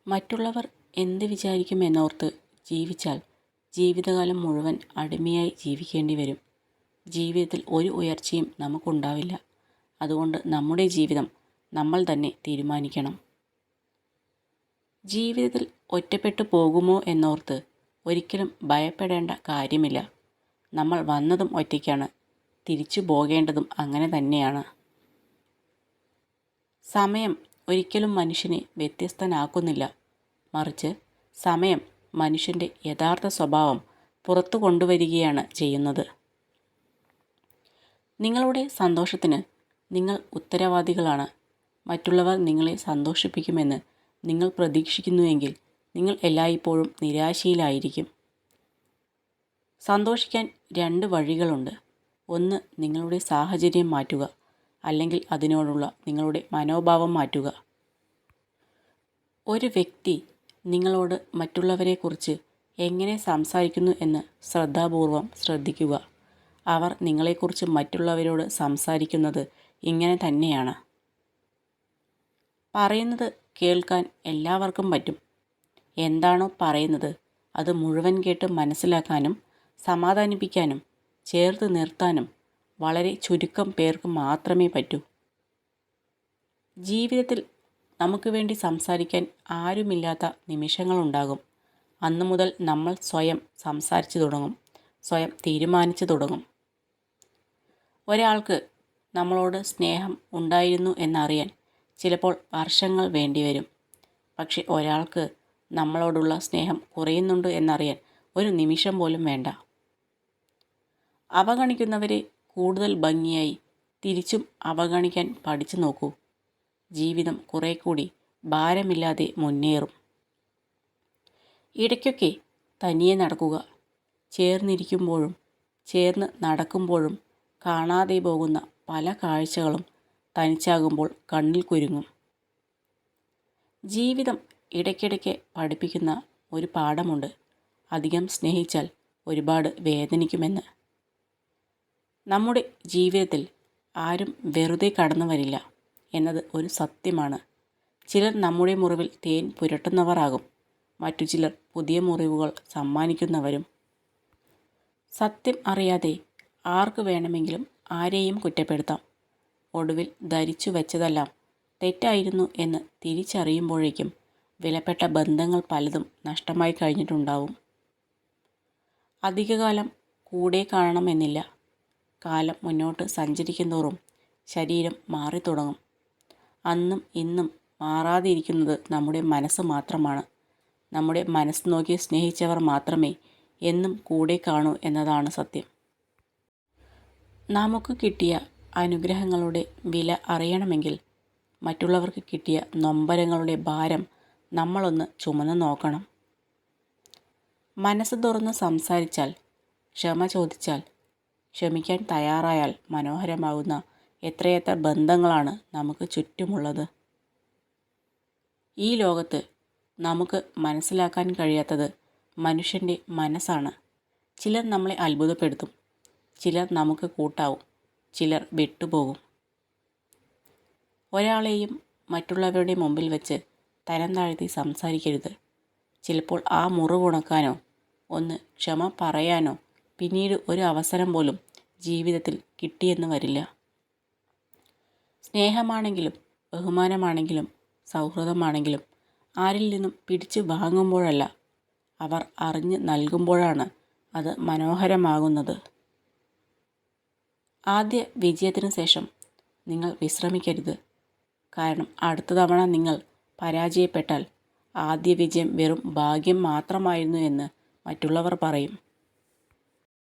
മറ്റുള്ളവർ എന്ത് വിചാരിക്കുമെന്നോർത്ത് ജീവിച്ചാൽ ജീവിതകാലം മുഴുവൻ അടിമയായി ജീവിക്കേണ്ടി വരും. ജീവിതത്തിൽ ഒരു ഉയർച്ചയും നമുക്കുണ്ടാവില്ല. അതുകൊണ്ട് നമ്മുടെ ജീവിതം നമ്മൾ തന്നെ തീരുമാനിക്കണം. ജീവിതത്തിൽ ഒറ്റപ്പെട്ടു പോകുമോ എന്നോർത്ത് ഒരിക്കലും ഭയപ്പെടേണ്ട കാര്യമില്ല. നമ്മൾ വന്നതും ഒറ്റയ്ക്കാണ്, തിരിച്ചു പോകേണ്ടതും അങ്ങനെ തന്നെയാണ്. സമയം ഒരിക്കലും മനുഷ്യനെ വ്യത്യസ്തനാക്കുന്നില്ല. മറിച്ച് സമയം മനുഷ്യൻ്റെ യഥാർത്ഥ സ്വഭാവം പുറത്തു കൊണ്ടുവരികയാണ് ചെയ്യുന്നത്. നിങ്ങളുടെ സന്തോഷത്തിന് നിങ്ങൾ ഉത്തരവാദികളാണ്. മറ്റുള്ളവർ നിങ്ങളെ സന്തോഷിപ്പിക്കുമെന്ന് നിങ്ങൾ പ്രതീക്ഷിക്കുന്നുവെങ്കിൽ നിങ്ങൾ എല്ലായ്പ്പോഴും നിരാശയിലായിരിക്കും. സന്തോഷിക്കാൻ 2 വഴികളുണ്ട്. ഒന്ന്, നിങ്ങളുടെ സാഹചര്യം മാറ്റുക, അല്ലെങ്കിൽ അതിനോടുള്ള നിങ്ങളുടെ മനോഭാവം മാറ്റുക. ഒരു വ്യക്തി നിങ്ങളോട് മറ്റുള്ളവരെക്കുറിച്ച് എങ്ങനെ സംസാരിക്കുന്നു എന്ന് ശ്രദ്ധാപൂർവം ശ്രദ്ധിക്കുക. അവർ നിങ്ങളെക്കുറിച്ച് മറ്റുള്ളവരോട് സംസാരിക്കുന്നത് ഇങ്ങനെ തന്നെയാണ്. പറയുന്നത് കേൾക്കാൻ എല്ലാവർക്കും പറ്റും. എന്താണോ പറയുന്നത് അത് മുഴുവൻ കേട്ട് മനസ്സിലാക്കാനും സമാധാനിപ്പിക്കാനും ചേർത്ത് നിർത്താനും വളരെ ചുരുക്കം പേർക്ക് മാത്രമേ പറ്റൂ. ജീവിതത്തിൽ നമുക്ക് വേണ്ടി സംസാരിക്കാൻ ആരുമില്ലാത്ത നിമിഷങ്ങളുണ്ടാകും. അന്നു മുതൽ നമ്മൾ സ്വയം സംസാരിച്ചു തുടങ്ങും, സ്വയം തീരുമാനിച്ചു തുടങ്ങും. ഒരാൾക്ക് നമ്മളോട് സ്നേഹം ഉണ്ടായിരുന്നു എന്നറിയാൻ ചിലപ്പോൾ വർഷങ്ങൾ വേണ്ടിവരും. പക്ഷെ ഒരാൾക്ക് നമ്മളോടുള്ള സ്നേഹം കുറയുന്നുണ്ട് എന്നറിയാൻ ഒരു നിമിഷം പോലും വേണ്ട. അവഗണിക്കുന്നവരെ കൂടുതൽ ഭംഗിയായി തിരിച്ചും അവഗണിക്കാൻ പഠിച്ചു നോക്കൂ. ജീവിതം കുറെ കൂടി ഭാരമില്ലാതെ മുന്നേറും. ഇടയ്ക്കൊക്കെ തനിയെ നടക്കുക. ചേർന്നിരിക്കുമ്പോഴും ചേർന്ന് നടക്കുമ്പോഴും കാണാതെ പോകുന്ന പല കാഴ്ചകളും തനിച്ചാകുമ്പോൾ കണ്ണിൽ കുരുങ്ങും. ജീവിതം ഇടയ്ക്കിടയ്ക്ക് പഠിപ്പിക്കുന്ന ഒരു പാഠമുണ്ട്. അധികം സ്നേഹിച്ചാൽ ഒരുപാട് വേദനിക്കുമെന്ന്. നമ്മുടെ ജീവിതത്തിൽ ആരും വെറുതെ കടന്നു വരില്ല എന്നത് ഒരു സത്യമാണ്. ചിലർ നമ്മുടെ മുറിവിൽ തേൻ പുരട്ടുന്നവർ ആകും, മറ്റു ചിലർ പുതിയ മുറിവുകൾ സമ്മാനിക്കുന്നവരും. സത്യം അറിയാതെ ആർക്ക് വേണമെങ്കിലും ആരെയും കുറ്റപ്പെടുത്താം. ഒടുവിൽ ധരിച്ചു വെച്ചതെല്ലാം തെറ്റായിരുന്നു എന്ന് തിരിച്ചറിയുമ്പോഴേക്കും വിലപ്പെട്ട ബന്ധങ്ങൾ പലതും നഷ്ടമായി കഴിഞ്ഞിട്ടുണ്ടാവും. അധികകാലം കൂടെ കാണണമെന്നില്ല. കാലം മുന്നോട്ട് സഞ്ചരിക്കുന്തോറും ശരീരം മാറി തുടങ്ങും. അന്നും ഇന്നും മാറാതിരിക്കുന്നത് നമ്മുടെ മനസ്സ് മാത്രമാണ്. നമ്മുടെ മനസ്സ് നോക്കി സ്നേഹിച്ചവർ മാത്രമേ എന്നും കൂടെ കാണൂ എന്നതാണ് സത്യം. നമുക്ക് കിട്ടിയ അനുഗ്രഹങ്ങളുടെ വില അറിയണമെങ്കിൽ മറ്റുള്ളവർക്ക് കിട്ടിയ നൊമ്പരങ്ങളുടെ ഭാരം നമ്മളൊന്ന് ചുമന്ന് നോക്കണം. മനസ്സ് തുറന്ന് സംസാരിച്ചാൽ, ക്ഷമ ചോദിച്ചാൽ, ക്ഷമിക്കാൻ തയ്യാറായാൽ മനോഹരമാകുന്ന എത്രയെത്ര ബന്ധങ്ങളാണ് നമുക്ക് ചുറ്റുമുള്ളത്. ഈ ലോകത്ത് നമുക്ക് മനസ്സിലാക്കാൻ കഴിയാത്തത് മനുഷ്യൻ്റെ മനസ്സാണ്. ചിലർ നമ്മളെ അത്ഭുതപ്പെടുത്തും, ചിലർ നമുക്ക് കൂട്ടാവും, ചിലർ വിട്ടുപോകും. ഒരാളെയും മറ്റുള്ളവരുടെ മുമ്പിൽ വെച്ച് തരം താഴ്ത്തി സംസാരിക്കരുത്. ചിലപ്പോൾ ആ മുറിവുണക്കാനോ ഒന്ന് ക്ഷമ പറയാനോ പിന്നീട് ഒരു അവസരം പോലും ജീവിതത്തിൽ കിട്ടിയെന്ന് വരില്ല. സ്നേഹമാണെങ്കിലും ബഹുമാനമാണെങ്കിലും സൗഹൃദമാണെങ്കിലും ആരിൽ നിന്നും പിടിച്ചു വാങ്ങുമ്പോഴല്ല, അവർ അറിഞ്ഞ് നൽകുമ്പോഴാണ് അത് മനോഹരമാകുന്നത്. ആദ്യ വിജയത്തിനു ശേഷം നിങ്ങൾ വിശ്രമിക്കരുത്. കാരണം അടുത്ത തവണ നിങ്ങൾ പരാജയപ്പെട്ടാൽ ആദ്യ വിജയം വെറും ഭാഗ്യം മാത്രമായിരുന്നു എന്ന് മറ്റുള്ളവർ പറയും.